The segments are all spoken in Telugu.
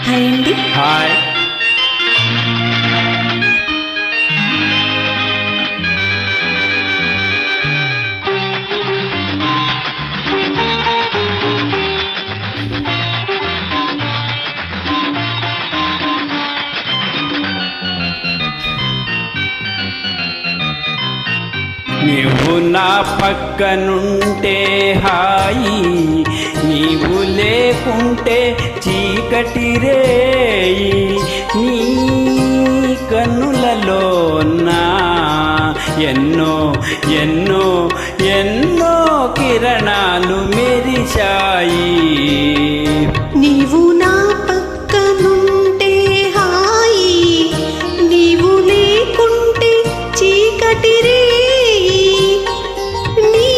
హాయ్ అండి. హాయ్. నీవు నా పక్కనుంటే హాయి, నీవు లేకుంటే చీకటి రేయి. నీ కన్నులలో నా ఎన్నో ఎన్నో ఎన్నో కిరణాలు మెరిశాయి. నీవు నా పక్కనుంటే హాయి, నీవు లేకుంటే చీకటి రేయి. నీ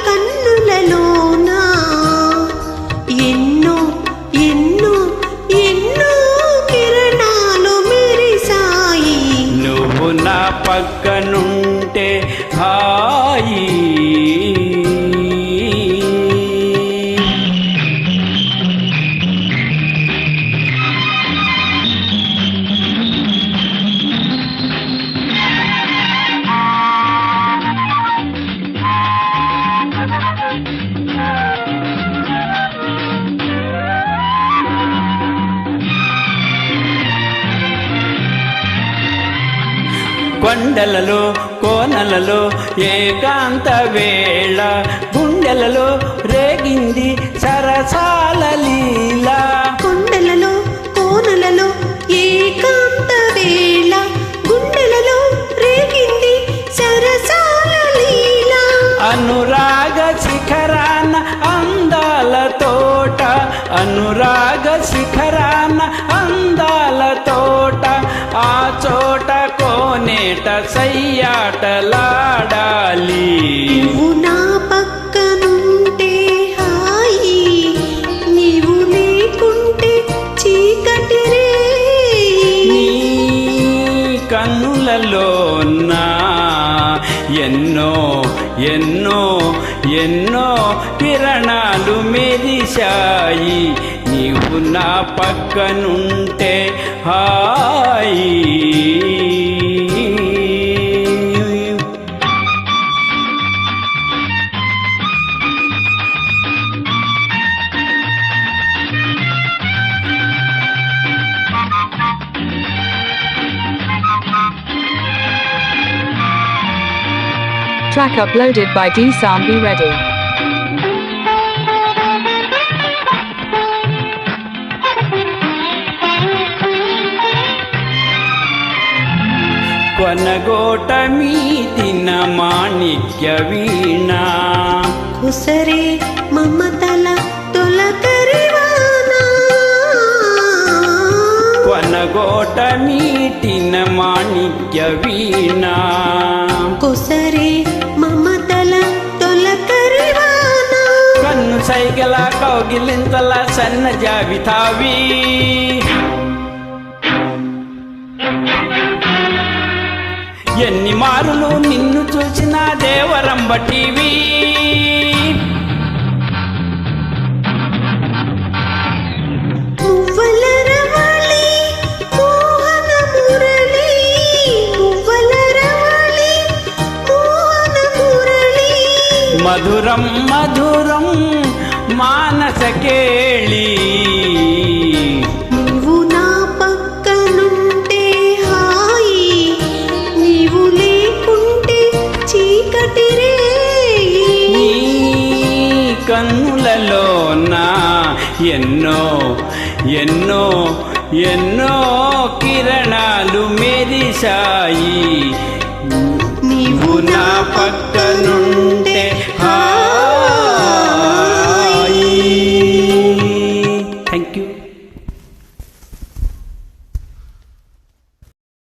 కన్నులలోనా ఎన్నో ఎన్నో ఎన్నో కిరణాలు మెరిశాయి. నువ్వు నా పక్కనుంటే హాయి. కొండలలో కోనలలో ఏకాంత వేళ, గుండెలలో రేగింది సరసాల లీల. కొండలలో కోనలలో ఏకాంత వేళ, గుండెలలో రేగింది సరసాల లీల. అనురాగ శిఖరాన అందాల తోట, అనురాగ శిఖరాన అందాల తోట. ఆ చోట కోనేట సయ్యాటలాడాలి. నీవు నా పక్కనుంటే హాయి, నీవు లేకుంటే చీకటి రేయి. నీ కన్నులలో నా ఎన్నో ఎన్నో ఎన్నో కిరణాలు మెరిశాయి. నీవు నా పక్కనుంటే హాయి. Track uploaded by D Sound. Be ready. కొనగోట మీదిన మాణిక్య వీణ, కుసరే మమతల తొలకరివానా. కొనగోట మీటిన మాణిక్య వీణ, కుసరే మమతల తొలకరివానా. కన్ను సైగల కౌగిలింతల సన్న జాబితావి. ఎన్ని మారులు నిన్ను చూసిన దేవరంబ టీవీ. మువ్వల రవళి మోహన మురళి, మువ్వల రవళి మోహన మురళి. మధురం మధురం మానస కేళి. నీవు నా పక్కనుంటే హాయి, నీవు లేకుంటే చీకటి రేయి. నీ కన్నులలో నా ఎన్నో ఎన్నో ఎన్నో కిరణాలు మెరిశాయి. నీవు నా పక్కనుండి